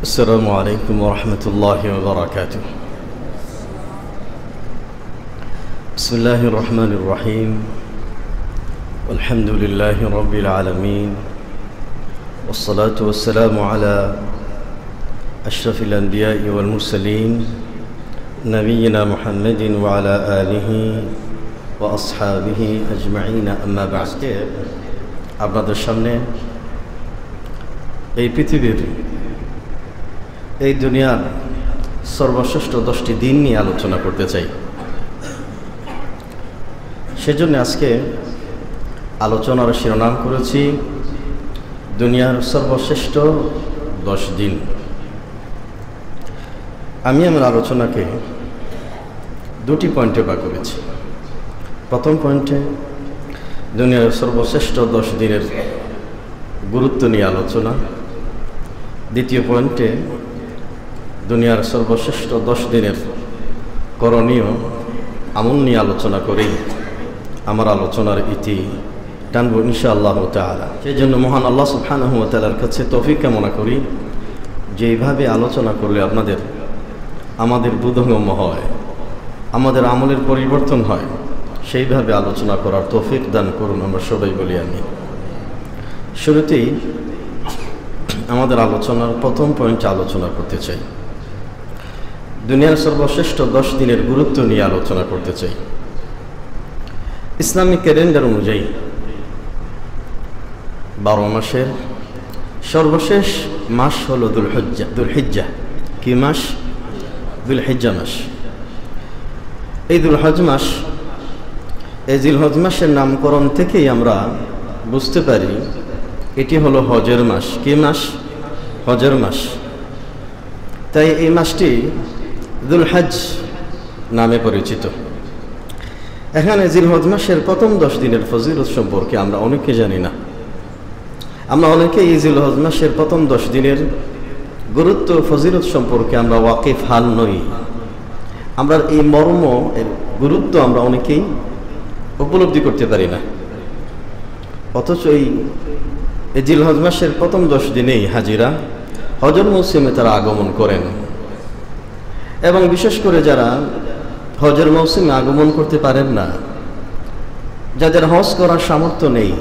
السلام عليكم ورحمة الله وبركاته. بسم الله الرحمن الرحيم. والحمد لله رب العالمين، والصلاة والسلام على أشرف الأنبياء والمرسلين نبينا محمد وعلى آله وأصحابه أجمعين. أما بعد، আপনাদের সামনে এই পৃথিবীর এই দুনিয়ার সর্বশ্রেষ্ঠ 10টি দিন নিয়ে আলোচনা করতে চাই। সেজন্য আজকে আলোচনার শিরোনাম করেছি দুনিয়ার সর্বশ্রেষ্ঠ 10 দিন। আমি আমার আলোচনাকে দুটি পয়েন্টে ভাগ করেছি। প্রথম পয়েন্টে দুনিয়ার সর্বশ্রেষ্ঠ 10 দিনের গুরুত্ব নিয়ে আলোচনা, দ্বিতীয় পয়েন্টে দুনিয়ার সর্বশ্রেষ্ঠ 10 দিনের করণীয় আমল নিয়ে আলোচনা করেই আমার আলোচনার ইতি টানব ইনশাআল্লাহ তাআলা। সেই জন্য মহান আল্লাহ সুবহানাহু ওয়া তাআলার কাছে তৌফিক কামনা করি যে এইভাবে আলোচনা করলে আমাদের বোধগম্য হয়, আমাদের আমলের পরিবর্তন হয়, সেইভাবে আলোচনা করার তৌফিক দান করুন, আমরা সবাই বলি আমিন। শুরুতেই আমাদের আলোচনার প্রথম পয়েন্টে আলোচনা করতে চাই, দুনিয়ার সর্বশ্রেষ্ঠ 10 দিনের গুরুত্ব নিয়ে আলোচনা করতে চাই। ইসলামিক ক্যালেন্ডার অনুযায়ী 12 মাসের সর্বশেষ মাস হলো দুলহিজ্জা। কি মাস? দুলহিজ্জা মাস। এই দুলহজ মাস, এই জিলহজ মাসের নামকরণ থেকেই আমরা বুঝতে পারি এটি হলো হজের মাস। কি মাস? হজের মাস। তাই এই মাসটি দুলহজ নামে পরিচিত। এখানে জিলহজ মাসের প্রথম 10 দিনের ফজিলত সম্পর্কে আমরা অনেকে জানি না। আমরা অনেকে এই জিলহজ মাসের প্রথম 10 দিনের গুরুত্ব ফজিলত সম্পর্কে আমরা ওয়াকিফ হাল নই। আমরা এই মর্ম, এর গুরুত্ব আমরা অনেকেই উপলব্ধি করতে পারি না। অথচ এই জিলহজ মাসের প্রথম 10 দিনেই হাজিরা হজের মৌসুমে তারা আগমন করেন, এবং বিশেষ করে যারা হজের মৌসুমে আগমন করতে পারেন না, যাদের হজ করার সামর্থ্য নেই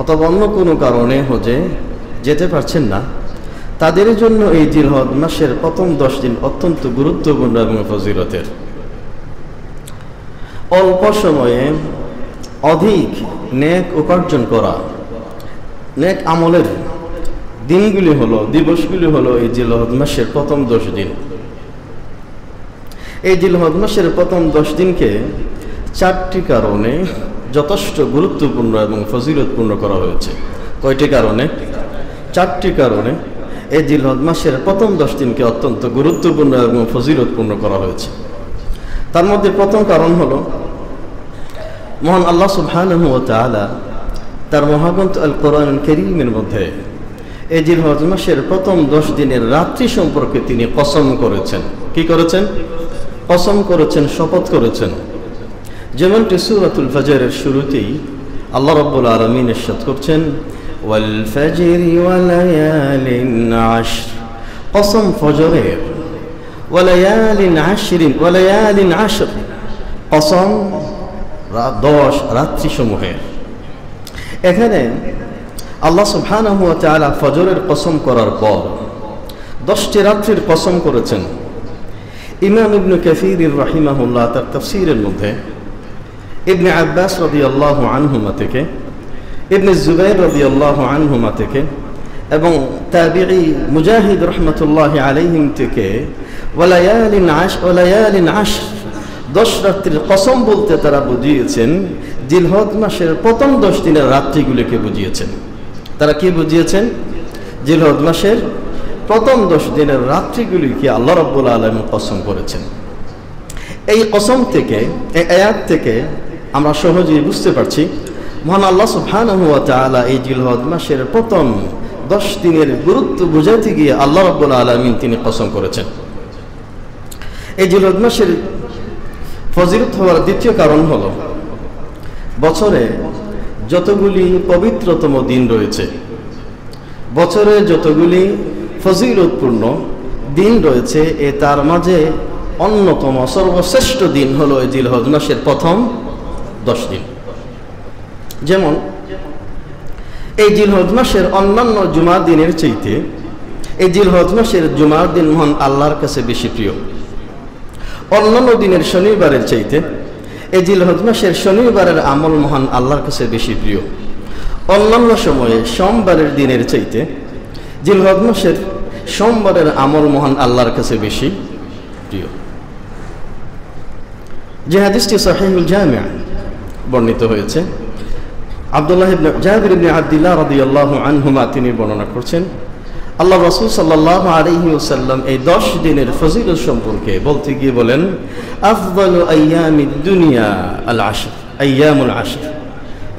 অথবা অন্য কোনো কারণে হজে যেতে পারছেন না, তাদের জন্য এই জিলহজ মাসের প্রথম 10 দিন অত্যন্ত গুরুত্বপূর্ণ এবং ফজিলতের। অল্প সময়ে অধিক নেক উপার্জন করা, নেক আমলের দিনগুলি হলো, দিবসগুলি হলো এই জিলহজ মাসের প্রথম 10 দিন। এই জিলহজ মাসের প্রথম 10 দিনকে 4টি কারণে যথেষ্ট গুরুত্বপূর্ণ এবং ফজিলতপূর্ণ করা হয়েছে। কয়টি কারণে? 4টি কারণে এই জিলহজ মাসের প্রথম 10 দিনকে অত্যন্ত গুরুত্বপূর্ণ এবং ফজিলতপূর্ণ করা হয়েছে। তার মধ্যে প্রথম কারণ হলো মহান আল্লাহ সুবহানাহু ওয়া তাআলা তার মহাগ্রন্থ আল কোরআনুল কারীমের মধ্যে এই জিলহজ মাসের প্রথম 10 দিনের রাত্রি সম্পর্কে তিনি কসম করেছেন। কি করেছেন? কসম করেছেন, শপথ করেছেন। যেমনটি সূরাতুল ফজরের শুরুতেই আল্লাহ রাব্বুল আলামিন ইরশাদ করছেন, ওয়াল ফাজরি ওয়া লায়ালিন আশর, কসম ফজরের, ওয়া লায়ালিন আশরিন, ওয়া লায়ালিন আশর, কসম 10 রাত্রি সমূহের। এখানে আল্লাহ সুবহানাহু ওয়া তাআলা ফজরের কসম করার পর 10টি রাত্রির কসম করেছেন। ইমাম ইবনে কাসীর রাহিমাহুল্লাহ তার তাফসীরের মধ্যে ইবনে আব্বাস রাদিয়াল্লাহু আনহুমা থেকে, ইবনে জুবাইর রাদিয়াল্লাহু আনহুমা থেকে এবং তাবিঈ মুজাহিদ রাহমাতুল্লাহি আলাইহিম থেকে ওয়ালায়ালিন আশর, 10 রাত্রির কসম বলতে তারা বুঝিয়েছেন জিলহজ মাসের প্রথম 10 দিনের রাত্রিগুলিকে বুঝিয়েছেন। তারা কি বুঝিয়েছেন? জিলহজ মাসের প্রথম 10 দিনের রাত্রিগুলিকে আল্লাহ রাব্বুল আলামিন কসম করেছেন। এই কসম থেকে, এই আয়াত থেকে আমরা সহজেই বুঝতে পারছি মহান আল্লাহ সুবহানাহু ওয়া তাআলা এই জিলহজ মাসের প্রথম 10 দিনের গুরুত্ব বুঝাতে গিয়ে আল্লাহ রাব্বুল আলামিন তিনি কসম করেছেন। এই জিলহজ মাসের ফজিলত হওয়ার দ্বিতীয় কারণ হলো বছরে যতগুলি পবিত্রতম দিন রয়েছে, বছরে যতগুলি ফজিলতপূর্ণ দিন রয়েছে, তার মাঝে অন্যতম সর্বশ্রেষ্ঠ দিন হলো এই জিলহজ মাসের প্রথম 10 দিন। যেমন এই জিলহজ মাসের অন্যান্য জুমার দিনের চাইতে এই জিলহজ মাসের জুমার দিন মহান আল্লাহর কাছে বেশি প্রিয়। অন্যান্য দিনের শনিবারের চাইতে এই জিলহজ মাসের শনিবারের আমল মহান আল্লাহর কাছে বেশি প্রিয়। অন্যান্য সময়ে সোমবারের দিনের চাইতে জিলহজ মাসের সোমবারের আমল মহান আল্লাহর কাছে বেশি প্রিয়। যে হাদিসটি সহিহুল জামি' বর্ণিত হয়েছে, আব্দুল্লাহ ইবনে জাবির ইবনে আব্দুল্লাহ রাদিয়াল্লাহু আনহুমা তিনি বর্ণনা করছেন, আল্লাহ রাসূল সাল্লাল্লাহু আলাইহি ওয়াসাল্লাম এই 10 দিনের ফজিলত সম্পর্কে বলতে গিয়ে বলেন, আফদালু আইয়ামিদ দুনিয়া আল আশর, আইয়ামুল আশর।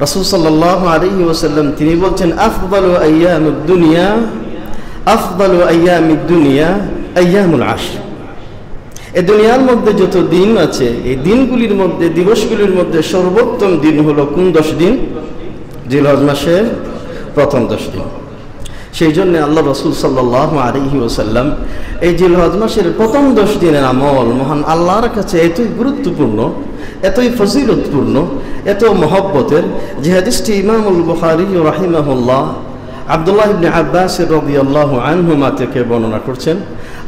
রাসূল সাল্লাল্লাহু আলাইহি ওয়াসাল্লাম তিনি বলছেন, আফদালু আইয়ামিদ দুনিয়া, আফদালু আইয়ামিদ দুনিয়া আইয়ামুল আশর। এই দুনিয়ার মধ্যে যত দিন আছে, এই দিনগুলির মধ্যে, দিবসগুলির মধ্যে সর্বোত্তম দিন হলো কোন 10 দিন? জিলহজ মাসের প্রথম 10 দিন। সেই জন্য আল্লাহ রাসূল সাল্লাল্লাহু আলাইহি ওয়াসাল্লাম এই জিলহজ মাসের প্রথম 10 দিনের আমল মহান আল্লাহর কাছে এতই গুরুত্বপূর্ণ, এতই ফজিলতপূর্ণ, এত মহব্বতের, যে হাদিসটি ইমামুল বুখারী রাহিমাহুল্লাহ আব্দুল্লাহ ইবনে আব্বাস রাদিয়াল্লাহু আনহুমা থেকে বর্ণনা করছেন,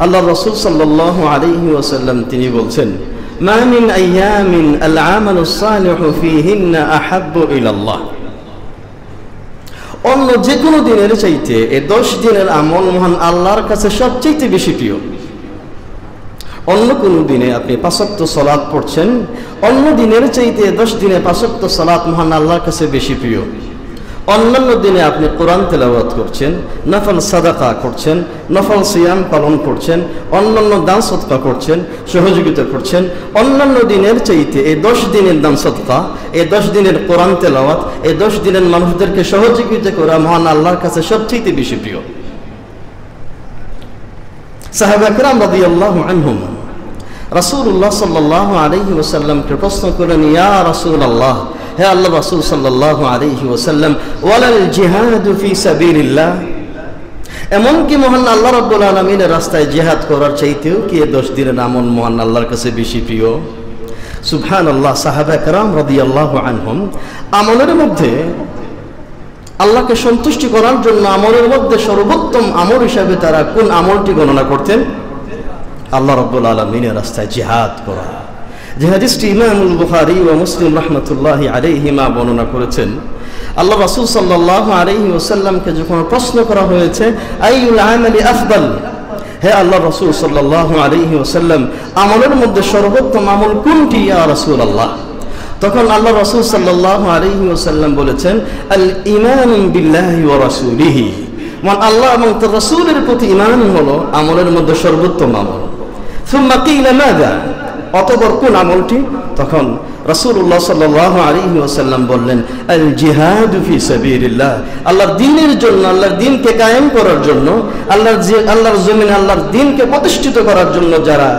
আল্লাহ রাসূল সাল্লাল্লাহু আলাইহি ওয়াসাল্লাম তিনি বলছেন, মা মিন আইয়ামিন আল আমালুস সালিহু ফীহিন্না আহাব্বু ইলাল্লাহ। অন্য যে কোনো দিনের চাইতে এই 10 দিনের আমল মহান আল্লাহর কাছে সবচেয়ে বেশি প্রিয়। অন্য কোনো দিনে আপনি 5 ওয়াক্ত সালাত পড়ছেন, অন্য দিনের চাইতে 10 দিনে 5 ওয়াক্ত সালাত মহান আল্লাহর কাছে বেশি প্রিয়। অন্যান্য দিনে আপনি কোরআন তেলাওয়াত করছেন, নফল সাদাকা করছেন, নফল সিয়াম পালন করছেন, অন্যান্য দান সদকা করছেন, সহযোগিতা করছেন। অন্যান্য দিনের চাইতে এই 10 দিনের দান সদকা, এই 10 দিনের কোরআন তেলাওয়াত, এই 10 দিনের মানুষদেরকে সহযোগিতা করা মহান আল্লাহর কাছে সবচেয়ে বেশি প্রিয়। সাহাবা কিরাম রাদিয়াল্লাহু আনহুম রাসূলুল্লাহ সাল্লাল্লাহু আলাইহি ওয়াসাল্লামকে প্রশ্ন করেন, ইয়া রাসূলুল্লাহ, হে আল্লাহ রাসূল সাল্লাল্লাহু আলাইহি ওয়াসাল্লাম, ওয়ালাল জিহাদু ফি সাবিলিল্লাহ, এমনকি মহান আল্লাহ রাব্বুল আলামিনের রাস্তায় জিহাদ করার চাইতেও কি এই 10 দিনের আমল মহান আল্লাহর কাছে বেশি প্রিয়? সুবহানাল্লাহ। সাহাবা কিরাম রাদিয়াল্লাহু আনহুম আমলের মধ্যে আল্লাহকে সন্তুষ্টি করার জন্য আমলের মধ্যে সর্বোত্তম আমল হিসাবে তারা কোন আমলটি গণনা করতেন? আল্লাহ রাব্বুল আলামিনের রাস্তায় জিহাদ করা। যে হাদিসটি ইমামুল বুখারী ও মুসলিম রাহমাতুল্লাহি আলাইহিমা বর্ণনা করেছেন, আল্লাহ রাসূল সাল্লাল্লাহু আলাইহি ওয়াসাল্লামকে যখন প্রশ্ন করা হয়েছে, আইয়ুল আমালি আফদাল, হে আল্লাহ রাসূল সাল্লাল্লাহু আলাইহি ওয়াসাল্লাম, আমলের মধ্যে সর্বোত্তম আমল কোনটি ইয়া রাসূলুল্লাহ? তখন আল্লাহ রাসূল সাল্লাল্লাহু আলাইহি ওয়াসাল্লাম বলেছেন, আল ঈমানু বিল্লাহি ওয়া রাসূলিহি, মানে আল্লাহ এবং তার রাসূলের প্রতি ঈমান হলো আমলের মধ্যে সর্বোত্তম আমল। সুম্মা কিলা মাযা, অতঃপর কোন আমলটি? তখন রাসূলুল্লাহ সাল্লাল্লাহু আলাইহি ওয়াসাল্লাম বললেন, আল জিহাদু ফি সাবিলিল্লাহ, আল্লাহর দ্বীনের জন্য, আল্লাহর দ্বীনকে কায়েম করার জন্য, আল্লাহর জমিনে আল্লাহর দ্বীনকে প্রতিষ্ঠিত করার জন্য যারা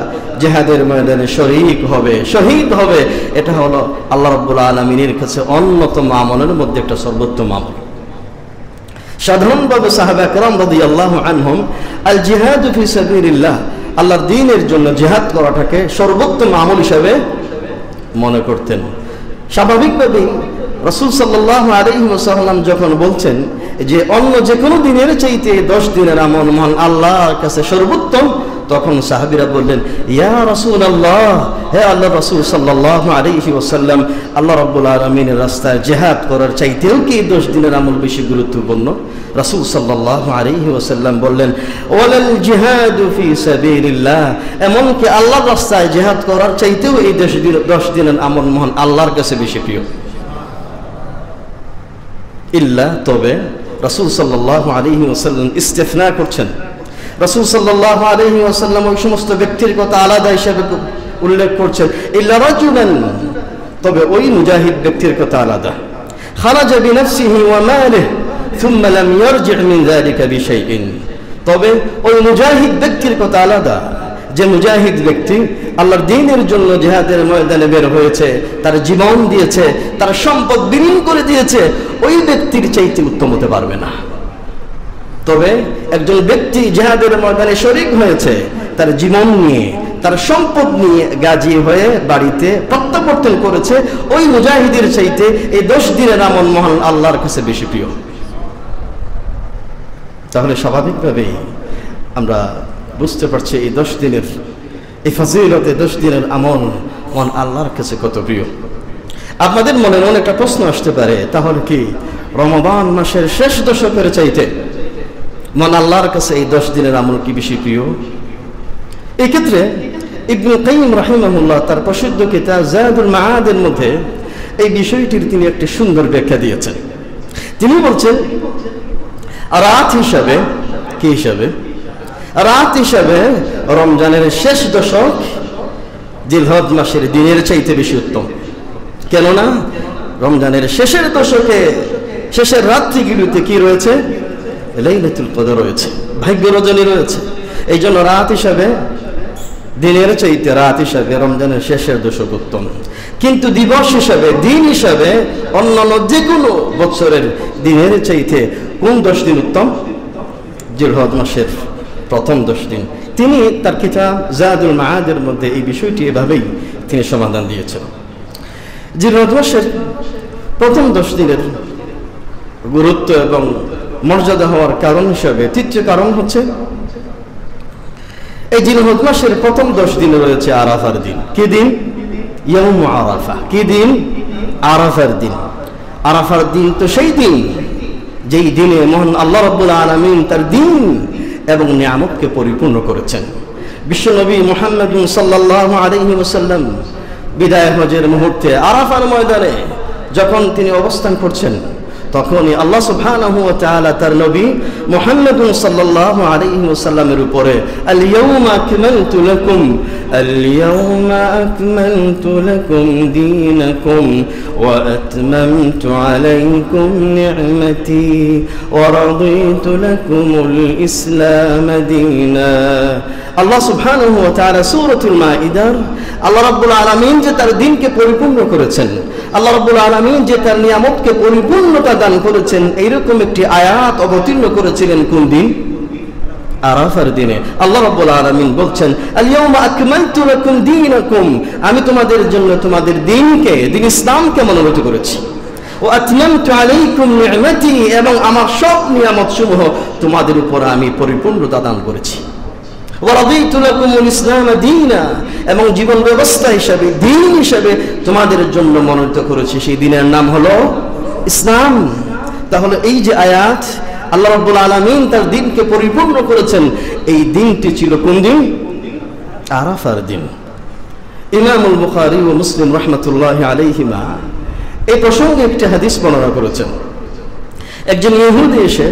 জিহাদের ময়দানে শরীক হবে, শহীদ হবে, এটা হলো আল্লাহ রাব্বুল আলামিনের কাছে অন্যতম আমলের মধ্যে একটা সর্বোত্তম আমল। সাধারণভাবে সাহাবা কিরাম রাদিয়াল্লাহু আনহুম আল জিহাদু ফি সাবিলিল্লাহ, আল্লাহর দ্বীনের জন্য জিহাদ করাটাকে সর্বোত্তম আমল হিসাবে মনে করতেন। স্বাভাবিকভাবেই রাসূল সাল্লাল্লাহু আলাইহি ওয়াসাল্লাম যখন বলছেন যে অন্য যে কোনো দিনের চাইতে 10 দিনের আমল মহান আল্লাহর কাছে সর্বোত্তম, তখন সাহাবীরা বললেন, ইয়া রাসূলুল্লাহ, হে আল্লাহ রাসূল সাল্লাল্লাহু আলাইহি ওয়াসাল্লাম, আল্লাহ রাব্বুল আলামিনের রাস্তায় জিহাদ করার চাইতেও কি 10 দিনের আমল বেশি গুরুত্বপূর্ণ? রাসূল সাল্লাল্লাহু আলাইহি ওয়াসাল্লাম বললেন, ওয়ালাল জিহাদু ফি সাবিলিল্লাহ, এমনকি আল্লাহর রাস্তায় জিহাদ করার চাইতেও এই 10 দিনের আমল মহান আল্লাহর কাছে বেশি প্রিয়। ইল্লা, তবে রাসূল সাল্লাল্লাহু আলাইহি ওয়াসাল্লাম ইস্তিফনা করছেন। রাসূল সাল্লাল্লাহু আলাইহি ওয়াসাল্লাম ওই সমস্ত ব্যক্তির কথা আলাদা হিসেবে উল্লেখ করছেন, ইল্লা রাজুলান, তবে ওই মুজাহিদ ব্যক্তির কথা আলাদা, খারাজা বিনাফসিহি ওয়া মালিহি সুম্মা লাম ইয়ারজি' মিন যালিকা বিশাইইন, তবে ওই মুজাহিদ ব্যক্তির কথা আলাদা, যে মুজাহিদ ব্যক্তি আল্লাহর দ্বীনের জন্য জিহাদের ময়দানে বের হয়েছে, তার জীবন দিয়েছে, তার সম্পদ বিলীন করে দিয়েছে, ওই ব্যক্তির চাইতে উত্তম হতে পারবে না। তবে একজন ব্যক্তি জিহাদের ময়দানে শরীক হয়েছে, তার জীবন নিয়ে তার সম্পদ নিয়ে গাজী হয়ে বাড়িতে প্রত্যাবর্তন করেছে, ওই মুজাহিদের চাইতে এই 10 দিনের আমল মহান আল্লাহর কাছে বেশি প্রিয়। তাহলে স্বাভাবিকভাবেই আমরা বুঝতে পারছি এই 10 দিনের এই ফজিলতে 10 দিনের আমল মহান আল্লাহর কাছে কত প্রিয়। আপনাদের মনে মনে একটা প্রশ্ন আসতে পারে, তাহলে কি রমাদান মাসের শেষ দশকের চাইতে মহান আল্লাহর কাছে এই 10 দিনের আমল কি বেশি প্রিয়? এই ক্ষেত্রে ইবনে কাইয়িম রাহিমাহুল্লাহ তার প্রসিদ্ধ কিতাব যাদুল মাআদের মধ্যে এই বিষয়টির তিনি একটি সুন্দর ব্যাখ্যা দিয়েছেন। তিনি বলছেন, রাত হিসাবে কি হিসাবে? রাত হিসাবে রমজানের শেষ দশক জিলহজ মাসের দিনের চাইতে বেশি উত্তম। কেননা রমজানের শেষের দশকে শেষের রাত্রিগুলিতে কি রয়েছে? লাইলাতুল কদর রয়েছে, ভাগ্য রজনী রয়েছে। এই জন্য রাত হিসাবে দিনের চাইতে রাত হিসাবে রমজানের শেষের দশক উত্তম। কিন্তু দিবস হিসাবে দিন হিসাবে অন্যান্য যে কোনো বছরের দিনের চাইতে কোন 10 দিন উত্তম? জিলহজ মাসের প্রথম 10 দিন। তিনি তার কিতাব যাদুল মাআদের মধ্যে এই বিষয়টি এভাবেই তিনি সমাধান দিয়েছেন। জিলহজ মাসের প্রথম 10 দিনের গুরুত্ব এবং মর্যাদা হওয়ার কারণ হিসাবে তৃতীয় কারণ হচ্ছে, এই জিলহজ মাসের প্রথম 10 দিনে রয়েছে আরাফার দিন। কি দিন? ইয়াউম আরাফা। কি দিন? আরাফার দিন। আরাফার দিন তো সেই দিন যেই দিনে মহান আল্লাহ রাব্বুল আলামিন তার দিন এবং নিয়ামতকে পরিপূর্ণ করেছেন। বিশ্বনবী মুহাম্মদ সাল্লাল্লাহু আলাইহি ওয়াসাল্লাম বিদায় হজের মুহূর্তে আরাফার ময়দানে যখন তিনি অবস্থান করছেন, তখনই আল্লাহ সুবহানাহু ওয়া তাআলা তার নবী মুহাম্মদ সাল্লাল্লাহু আলাইহি ওয়াসাল্লামের উপরে আল-ইয়াউমা আকমালতু লাকুম দীনাকুম ওয়া আতমামতু আলাইকুম নি'মাতি ওয়া রাদিতু লাকুমুল ইসলাম দীনা। আল্লাহ সুবহানাহু ওয়া তাআলা সূরাতুল মাঈদার আল্লাহ রাব্বুল আলামিন যে তার দ্বীনকে পরিপূর্ণ করেছেন, আল্লাহ রাব্বুল আলামিন যে তার নিয়ামতকে পরিপূর্ণতা দান করেছেন, এইরকম একটি আয়াত অবতীর্ণ করেছিলেন কোন দিন? আরাফার দিনে। আল্লাহ রাব্বুল আলামিন বলছেন, আল-ইয়াউমা আকমালতু লাকুম দীনাকুম, আমি তোমাদের জন্য তোমাদের দ্বীনকে, দ্বীন ইসলামকে মনোনীত করেছি। ওয়া আতমামতু আলাইকুম নি'মাতি, এবং আমার সব নিয়ামত সমূহ তোমাদের উপর আমি পরিপূর্ণতা দান করেছি। ওয়া রাদিতু লাকুমুল ইসলাম দীনা, এবং জীবন ব্যবস্থা হিসাবে দ্বীন হিসাবে তোমাদের জন্য মনোনীত করেছি, সেই দ্বীনের নাম হলো ইসলাম। তাহলে এই যে আয়াত আল্লাহ রাব্বুল আলামিন তার দ্বীনকে পরিপূর্ণ করেছেন, এই দিনটি ছিল কোন দিন? আরাফার দিন। ইমামুল বুখারী ও মুসলিম রাহমাতুল্লাহি আলাইহিমা এই প্রসঙ্গে একটি হাদিস বর্ণনা করেছেন। একজন ইহুদি এসে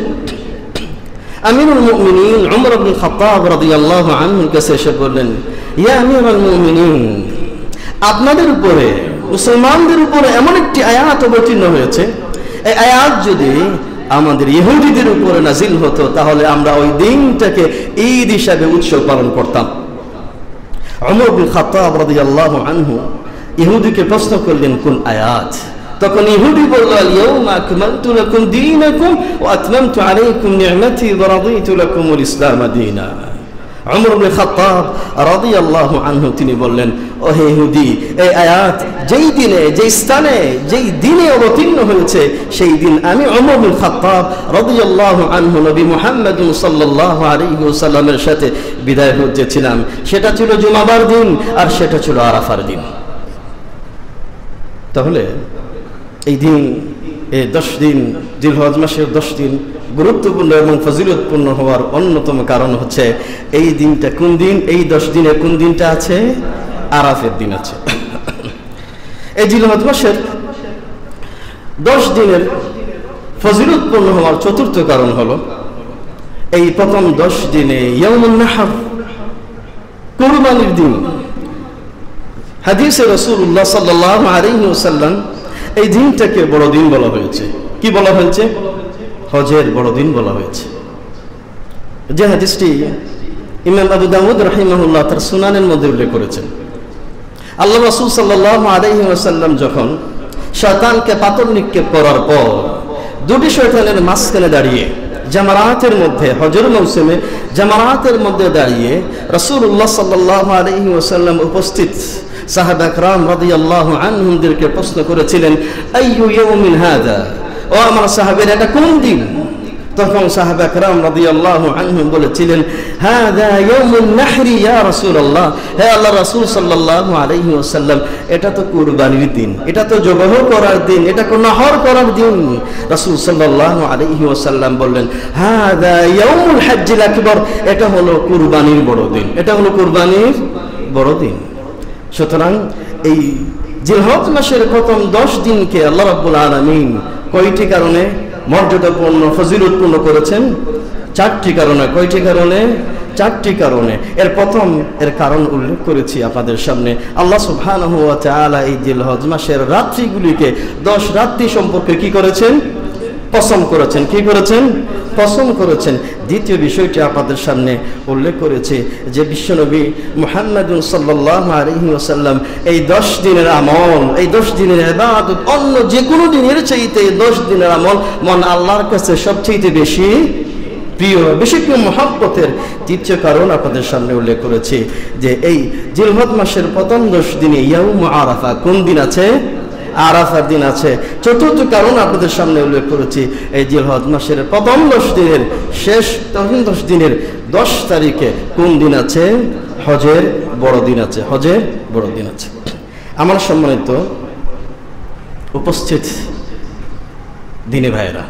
আমিরুল মুমিনিন উমর ইবনে খাত্তাব রাদিয়াল্লাহু আনহুর কাছে এসে বললেন, ইয়া আমিরুল মুমিনিন, আপনাদের উপরে, মুসলমানদের উপরে এমন একটি আয়াত অবতীর্ণ হয়েছে, এই আয়াত যদি আমাদের ইহুদিদের উপরে নাজিল হতো তাহলে আমরা ওই দিনটাকে ঈদ হিসাবে উৎসব পালন করতাম। উমর ইবনে খাত্তাব রাদিয়াল্লাহু আনহু ইহুদিকে প্রশ্ন করলেন, কোন আয়াত? তখন ইহুদি বলল, আল-ইয়াউমা আকমালতু লাকুম দীনাকুম ওয়া আতমামতু আলাইকুম নি'মাতি ওয়া রাদিতু লাকুমুল ইসলাম দীনা। উমর ইবনে খাত্তাব রাদিয়াল্লাহু আনহু তিনি বললেন, ও হে ইহুদি, এই আয়াত যেই দিনে, যেই স্থানে, যেই দিনে অবতীর্ণ হয়েছে, সেই দিন আমি উমর ইবনে খাত্তাব রাদিয়াল্লাহু আনহু নবী মুহাম্মদ সাল্লাল্লাহু আলাইহি ওয়াসাল্লামের সাথে বিদায় হজ্জে ছিলাম। সেটা ছিল জুমাবার দিন, আর সেটা ছিল আরাফার দিন। তাহলে এই দিন, এই 10 দিন, জিলহজ মাসের 10 দিন গুরুত্বপূর্ণ এবং ফজিলতপূর্ণ হওয়ার অন্যতম কারণ হচ্ছে এই দিনটা কোন দিন? এই 10 দিনে কোন দিনটা আছে? আরাফের দিন আছে। এই জিলহজ মাসের 10 দিনের ফজিলতপূর্ণ হওয়ার চতুর্থ কারণ হলো, এই প্রথম 10 দিনে ইয়াউমুন নাহর, কুরবানির দিন। হাদিসে রাসূলুল্লাহ সাল্লাল্লাহু আলাইহি ওয়াসাল্লাম এই দিনটাকে বড় দিন বলা হয়েছে। কি বলা হয়েছে? হজের বড় দিন বলা হয়েছে। যে হাদিসটি ইমাম আবু দাউদ রাহিমাহুল্লাহ তার সুনানের মধ্যে উল্লেখ করেছেন। আল্লাহ রাসূল সাল্লাল্লাহু আলাইহি ওয়াসাল্লাম যখন শয়তানকে পাথর নিক্ষেপ করার পর দুটি শয়তানের মাঝখানে দাঁড়িয়ে জামারাতের মধ্যে, হজের মৌসুমে জামারাতের মধ্যে দাঁড়িয়ে রাসূলুল্লাহ সাল্লাল্লাহু আলাইহি ওয়াসাল্লাম উপস্থিত সাহাবা کرام রাদিয়াল্লাহু আনহুমদেরকে প্রশ্ন করেছিলেন, আইয়ু ইয়াউমিন হাযা, ও আমার সাহাবীরা এটা কোন দিন? তখন সাহাবা کرام রাদিয়াল্লাহু আনহুম বলেছিলেন, হাযা ইয়াউমুন নাহরি ইয়া রাসূলুল্লাহ, হে আল্লাহর রাসূল সাল্লাল্লাহু আলাইহি ওয়াসাল্লাম, এটা তো কুরবানির দিন, এটা তো জবাহ করার দিন, এটা কোন নহর করার দিন। রাসূল সাল্লাল্লাহু আলাইহি ওয়াসাল্লাম বললেন, হাযা ইয়াউমুল হজ্জিল আকবার, এটা হলো কুরবানির বড় দিন, এটা হলো কুরবানির বড় দিন। সুতরাং এই জিলহজ মাসের প্রথম 10 দিনকে আল্লাহ রাব্বুল আলামিন কয়টি কারণে মর্যাদাপূর্ণ ফজিলতপূর্ণ করেছেন? 4টি কারণে। কয়টি কারণে? 4টি কারণে। এর প্রথম এর কারণ উল্লেখ করেছি আপনাদের সামনে। আল্লাহ সুবহানাহু ওয়া তাআলা এই জিলহজ মাসের রাত্রিগুলিকে 10 রাত্রি সম্পর্কে কি করেছেন? পছন্দ করেছেন। কি করেছেন? পছন্দ করেছেন। দ্বিতীয় বিষয়টি আপনাদের সামনে উল্লেখ করেছে যে বিশ্বনবী মুহাম্মদুন সাল্লাল্লাহু আলাইহি ওয়াসাল্লাম এই 10 দিনের আমল, এই 10 দিনের ইবাদত অন্য যে কোনো দিনের চাইতে 10 দিনের আমল মন আল্লাহর কাছে সবচেয়ে বেশি প্রিয়, বেশি মহব্বতের। তৃতীয় কারণ আপনাদের সামনে উল্লেখ করেছে যে এই জিলহজ মাসের প্রথম 10 দিনে ইয়াউম আরাফা, কোন দিন আছে? আরাফার দিন আছে। চতুর্থ কারণ আপনাদের সামনে উল্লেখ করেছি, এই জিলহজ মাসের প্রথম 10 দিনের শেষ 10 দিনের 10 তারিখে কোন দিন আছে? হজের বড় দিন আছে। হজের বড় দিন আছে। আমার সম্মানিত উপস্থিত দিনী ভাইয়েরা,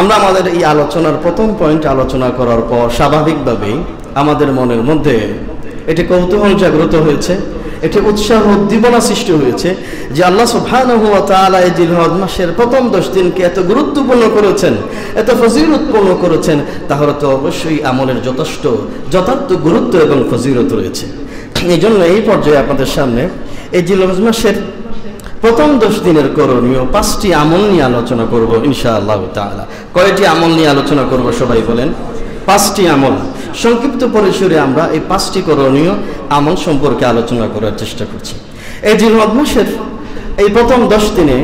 আমরা আমাদের এই আলোচনার প্রথম পয়েন্ট আলোচনা করার পর স্বাভাবিকভাবেই আমাদের মনের মধ্যে এটি কৌতূহল জাগ্রত হয়েছে, এটি উৎসাহ উদ্দীপনা সৃষ্টি হয়েছে যে আল্লাহ সুবহানাহু ওয়া তাআলা এই জিলহজ মাসের প্রথম 10 দিনকে এত গুরুত্বপূর্ণ করেছেন, এত ফজিলতপূর্ণ করেছেন, তাহলে তো অবশ্যই আমলের যথার্থ গুরুত্ব এবং ফজিলত রয়েছে। এই জন্য এই পর্যায়ে আপনাদের সামনে এই জিলহজ মাসের প্রথম 10 দিনের করণীয় 5টি আমল নিয়ে আলোচনা করব ইনশাআল্লাহ তাআলা। কয়টি আমল নিয়ে আলোচনা করব সবাই বলেন? 5টি আমল। সংক্ষিপ্ত পরিসরে আমরা এই 5টি করণীয় আমল সম্পর্কে আলোচনা করার চেষ্টা করছি। এই জিলহজ মাসের এই প্রথম 10 দিনে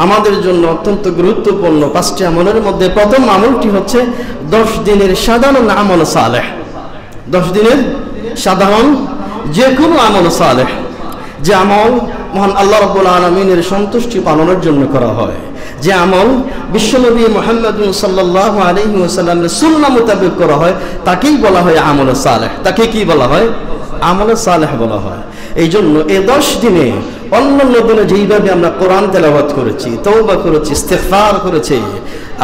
আমাদের জন্য অত্যন্ত গুরুত্বপূর্ণ 5টি আমলের মধ্যে প্রথম আমলটি হচ্ছে 10 দিনের সাধারণ আমল সালেহ। 10 দিনের সাধারণ যে কোনো আমল সালেহ, যে আমল মহান আল্লাহ রাব্বুল আলামিনের সন্তুষ্টি পালনের জন্য করা হয়, যে আমল বিশ্বনবী মুহাম্মদুন সাল্লাল্লাহু আলাইহি ওয়াসাল্লামের সুন্নাহ মোতাবেক করা হয়, তাকেই বলা হয় আমলে সালেহ। তাকে কি বলা হয়? আমলে সালেহ বলা হয়। এই জন্য এই 10 দিনে অন্যান্য দিনে যেইভাবে আমরা কোরআন তেলাওয়াত করেছি, তওবা করেছি, ইস্তিগফার করেছি,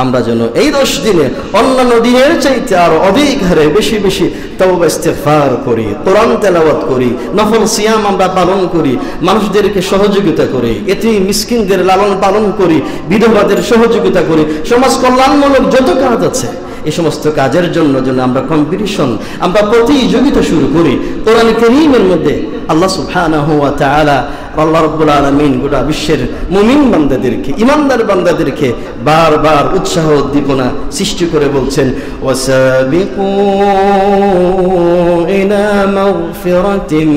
আমরা যেন এই 10 দিনে অন্যান্য দিনের চাইতে আরো অধিক হারে বেশি বেশি তওবা ইস্তিগফার করি, কোরআন তেলাওয়াত করি, নফল সিয়াম আমরা পালন করি, মানুষদেরকে সহযোগিতা করি, এতিম মিসকিনদের লালন পালন করি, বিধবাদের সহযোগিতা করি, সমাজ কল্যাণমূলক যত কাজ আছে এই সমস্ত কাজের জন্য আমরা কম্পিটিশন, আমরা প্রতিযোগিতা শুরু করি। কোরআন কারীমের মধ্যে আল্লাহ সুবহানাহু ওয়া তাআলা আল্লাহ রাব্বুল আলামিন গোটা বিশ্বের মুমিন বান্দাদেরকে, ইমানদার বান্দাদেরকে বারবার উৎসাহ উদ্দীপনা সৃষ্টি করে বলছেন, ওয়াসাবিকু ইলা মাগফিরাতিন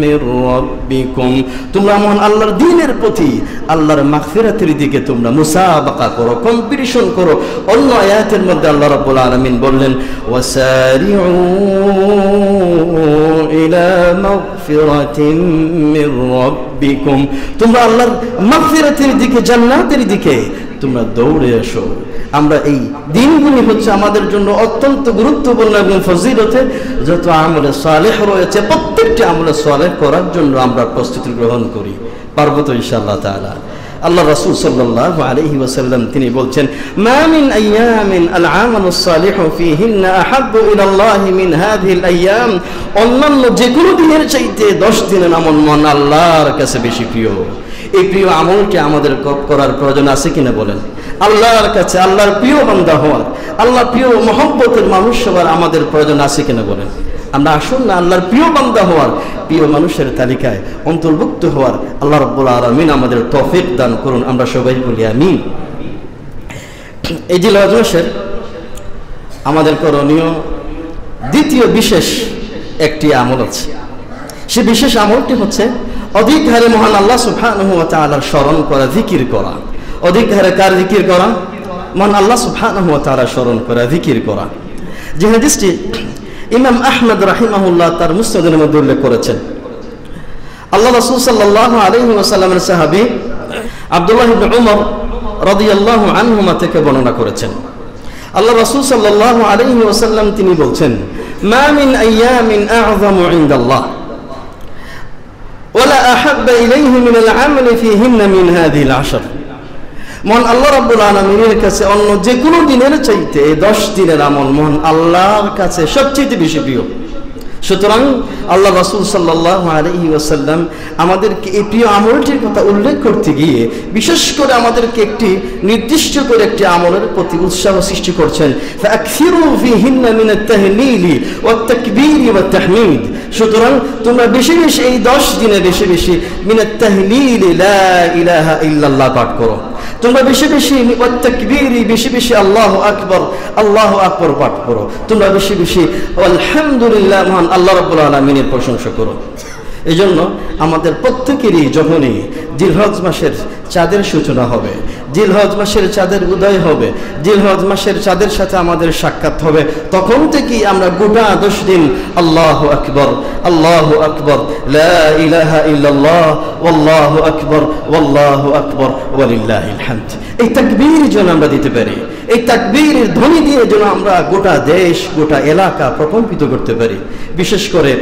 মির রাব্বিকুম, তোমরা মহান আল্লাহর দ্বীনের প্রতি, আল্লাহর মাগফিরাতের দিকে তোমরা মুসাবাকা করো, কম্পিটিশন করো। অন্য আয়াতের মধ্যে আল্লাহ রাব্বুল আলামিন বললেন, ওয়াসারিউ ইলা মাগফিরাতিন মির রাব্বিকুম, তোমরা আল্লাহর মাগফিরাতের দিকে, জান্নাতের দিকে তোমরা দৌড়ে এসো। আমরা এই দিনগুলি হচ্ছে আমাদের জন্য অত্যন্ত গুরুত্বপূর্ণ এবং ফজিলতের। যত আমলে সালেহ রয়েছে প্রত্যেকটি আমলে সালেহ করার জন্য আমরা প্রস্তুতি গ্রহণ করি। পারবো তো ইনশাআল্লাহ তাআলা? আল্লাহ রাসূল সাল্লাল্লাহু আলাইহি ওয়াসাল্লাম তিনি বলছেন, মা মিন আইয়ামিন আল আমালুস সালিহু ফীহিন্না আহাব্বু ইলাল্লাহি মিন হাযিহিল আইয়াম, অন্যান্য যে কোনো দিনের চাইতে 10 দিনের আমল মন আল্লাহর কাছে বেশি প্রিয়। এই প্রিয় আমলকে আমাদের করার প্রয়োজন আছে কিনা বলেন? আল্লাহর কাছে আল্লাহর প্রিয় বান্দা হওয়ার, আল্লাহর প্রিয় মহব্বতের মানুষ হওয়ার আমাদের প্রয়োজন আছে কিনা বলেন? আমরা আসুন না আল্লাহর প্রিয় বান্দা হওয়ার, প্রিয় মানুষের তালিকায় অন্তর্ভুক্ত হওয়ার আল্লাহ রাব্বুল আলামিন আমাদের তৌফিক দান করুন। আমরা সবাই বলি আমিন। এই জিলহজ মাসের আমাদের করণীয় দ্বিতীয় বিশেষ একটি আমল আছে। সে বিশেষ আমলটি হচ্ছে অধিক হারে মহান আল্লাহ সুবহানাহু ওয়া তাআলার স্মরণ করা, জিকির করা। অধিক হারে কার জিকির করা? মহান আল্লাহ সুবহানাহু ওয়া তাআলা স্মরণ করা, জিকির করা। যে হাদিসটি ইমাম আহমদ রাহিমাহুল্লাহ তার মুসনাদের মধ্যে উল্লেখ করেছেন। আল্লাহ রাসূল সাল্লাল্লাহু আলাইহি ওয়াসাল্লামের সাহাবী আব্দুল্লাহ ইবনে উমর রাদিয়াল্লাহু আনহুমা থেকে বর্ণনা করেছেন, আল্লাহ রাসূল সাল্লাল্লাহু আলাইহি ওয়াসাল্লাম তিনি বলছেন, মা মিন আইয়ামিন আ'যামু ইনদাল্লাহ ওয়ালা আহাব্বা ইলাইহি মিনাল আমালি ফীহিন্না মিন হাযিহিল আশর। মহান আল্লাহ রাব্বুল আলামিনের কাছে অন্য যে কোনো দিনের চাইতে এই 10 দিনের আমল মহান আল্লাহর কাছে সবচেয়ে বেশি প্রিয়। সুতরাং আল্লাহ রাসূল সাল্লাল্লাহু আলাইহি ওয়াসাল্লাম আমাদেরকে এই প্রিয় আমলটির কথা উল্লেখ করতে গিয়ে বিশেষ করে আমাদেরকে একটি নির্দিষ্ট করে একটি আমলের প্রতি উৎসাহ সৃষ্টি করছেন, ফাকসিরু ফীহিন্না মিনাত তাহলিলি ওয়াত তাকবীরি ওয়াত তাহমিদ। সুতরাং তোমরা বেশি বেশি এই 10 দিনে বেশি বেশি মিনাত তাহলিলি লা ইলাহা ইল্লাল্লাহ পাঠ করো, তোমরা বেশি বেশি ওয়াত তাকবীরি বেশি বেশি আল্লাহু আকবার পাঠ করো, তোমরা বেশি বেশি আলহামদুলিল্লাহ মহান আল্লাহ রাব্বুল আলামিনের প্রশংসা করো। এজন্য আমাদের প্রত্যেকেরই যখনই জিলহজ মাসের চাঁদের সূচনা হবে, জিলহজ মাসের চাঁদের উদয় হবে, জিলহজ মাসের চাঁদের সাথে আমাদের সাক্ষাৎ হবে, তখন থেকেই আমরা গোটা 10 দিন আল্লাহু আকবার লা ইলাহা ইল্লাল্লাহ ওয়াল্লাহু আকবার ওয়ালিল্লাহিল হামদ এই তাকবীর যেন আমরা দিতে পারি, এই তাকবীরের ধ্বনি দিয়ে যেন আমরা গোটা দেশ গোটা এলাকা প্রকম্পিত করতে পারি। বিশেষ করে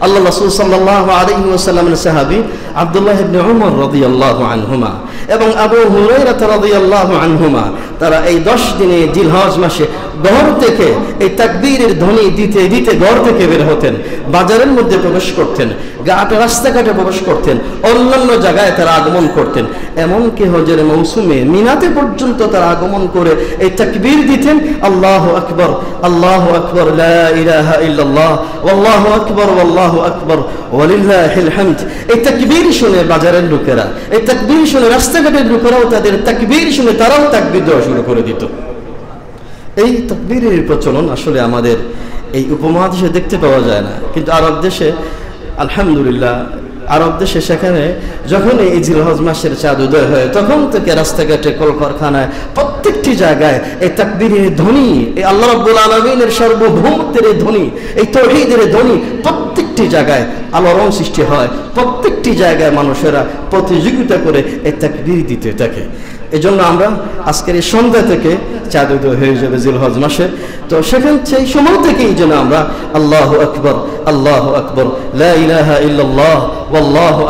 আল্লাহ রাসূল সাল্লাল্লাহু আলাইহি ওয়াসাল্লামের সাহাবী আব্দুল্লাহ ইবনে উমর রাদিয়াল্লাহু আনহুমা এবং আবু হুরায়রা রাদিয়াল্লাহু আনহুমা তারা এই 10 দিনে জিলহজ মাসে ঘর থেকে এই তাকবীরের ধ্বনি দিতে দিতে ঘর থেকে বের হতেন, বাজারের মধ্যে প্রবেশ করতেন, রাস্তাঘাটে প্রবেশ করতেন, অন্যান্য জায়গায় তারা আগমন করতেন, এমনকি হজের মৌসুমে মিনাতে পর্যন্ত তারা আগমন করে এই তাকবীর দিতেন, আল্লাহু আকবার লা ইলাহা ইল্লাল্লাহ ওয়াল্লাহু আকবার ওয়ালিল্লাহিল হামদ। এই তাকবীর শুনে বাজারের লোকেরা, এই তাকবীর শুনে রাস্তাঘাটের লোকেরাও তাদের তাকবীর শুনে তারাও তাকবীর দেওয়া শুরু করে দিত। এই তাকবীরের প্রচলন আসলে আমাদের এই উপমহাদেশে দেখতে পাওয়া যায় না, কিন্তু আরব দেশে আলহামদুলিল্লাহ আরব দেশে সেখানে যখন এই জিলহজ মাসের চাঁদ উদয় হয় তখন থেকে রাস্তাঘাটে কলকারখানায় প্রত্যেকটি জায়গায় এই তাকবীরের ধ্বনি, এই আল্লাহ রাব্বুল আলামিনের সার্বভৌমত্বের ধ্বনি, এই তাওহীদের ধ্বনি প্রত্যেকটি জায়গায় আলোড়ন সৃষ্টি হয়, প্রত্যেকটি জায়গায় মানুষেরা প্রতিযোগিতা করে এই তাকবীর দিতে থাকে। এজন্য আমরা আজকের এই সন্ধ্যা থেকে চাঁদ উদয় হয়ে যাবে জিলহজ মাসে, তো সেখান সেই সময় থেকেই যেন আমরা আল্লাহু আকবার লা ইলাহা ইল্লাল্লাহ ওয়াল্লাহু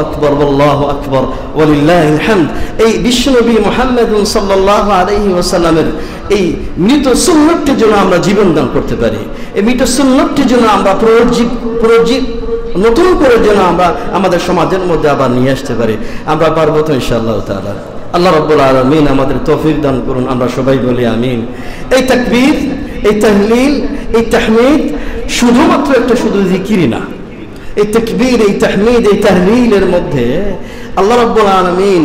আকবার ওয়ালিল্লাহিল হামদ এই বিশ্বনবী মুহাম্মদ সাল্লাল্লাহু আলাইহি ওয়াসাল্লামের এই মৃত সুন্নতটি যেন আমরা জীবন দান করতে পারি, এই মৃত সুন্নতটি যেন আমরা নতুন করে যেন আমরা আমাদের সমাজের মধ্যে আবার নিয়ে আসতে পারি। আমরা পারবো তো ইনশাআল্লাহ তাআলা। আল্লাহ রাব্বুল আলামিন আমাদের তৌফিক দান করুন, আমরা সবাই বলি আমিন। এই তাকবীর, এই তাহলিল, এই তাহমিদ শুধুমাত্র একটা শুধু জিকিরই না, এই তাকবীর, এই তাহমিদ, এই তাহলিলের মধ্যে আল্লাহ রাব্বুল আলামিন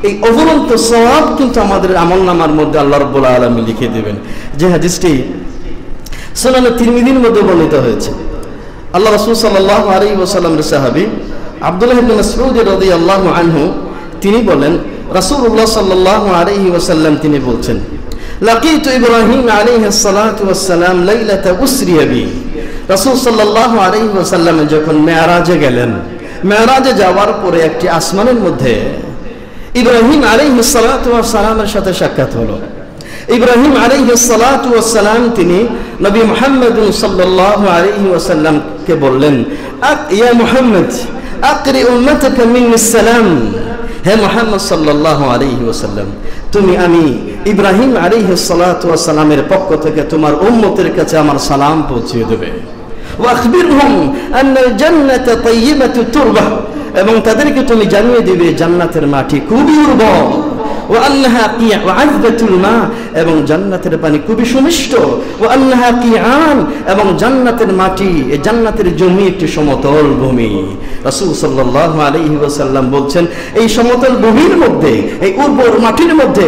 এই অফুরন্ত সওয়াব কিন্তু আমাদের আমলনামার মধ্যে আল্লাহ রাব্বুল আলামিন লিখে দেবেন। যে হাদিসটি সুনান তিরমিজির মধ্যে বর্ণিত হয়েছে, আল্লাহ রাসূল সাল্লাল্লাহু আলাইহি ওয়াসাল্লামের সাহাবী আব্দুল্লাহ ইবনে মাসউদ রাদিয়াল্লাহু আনহু তিনি বলেন, রাসূলুল্লাহ সাল্লাল্লাহু আলাইহি ওয়াসাল্লাম তিনি বলছেন, লাকিতু ইব্রাহিম আলাইহিস সালাতু ওয়াস সালাম লাইলাতা উসরিয়া বি। রাসূল সাল্লাল্লাহু আলাইহি ওয়াসাল্লাম যখন মেরাজে গেলেন, মেরাজে যাওয়ার পরে একটি আসমানের মধ্যে ইব্রাহিম আলাইহিস সালাতু ওয়াস সালামের সাথে সাক্ষাৎ হলো। ইব্রাহিম আলাইহিস সালাতু ওয়াস সালাম তিনি নবী মুহাম্মদ সাল্লাল্লাহু আলাইহি ওয়াসাল্লামকে বললেন, ইয়া মুহাম্মদ আকরি উম্মাতাকা মিন্নিস সালাম। হে মুহাম্মদ সাল্লাল্লাহু আলাইহি ওয়াসাল্লাম, তুমি আমি ইব্রাহিম আলাইহিস সালাতু ওয়াস সালামের পক্ষ থেকে তোমার উম্মতের কাছে আমার সালাম পৌঁছে দেবে। ওয়া আখবিরহুম আন্নাল জান্নাতা তাইয়্যিবাতুত তুরবা, এবং তাদেরকে তুমি জানিয়ে দিবে জান্নাতের মাটি খুবই উর্বর। ওয়া আন্নাহা কিয়া ওয়া আযবাতুল মা, এবং জান্নাতের পানি খুবই সুমিষ্ট। ওয়া আন্নাহা কিয়ান, এবং জান্নাতের মাটি, এই জান্নাতের জমি একটি সমতল ভূমি। রাসূল সাল্লাল্লাহু আলাইহি ওয়াসাল্লাম বলছেন, এই সমতল ভূমির মধ্যে, এই উর্বর মাটির মধ্যে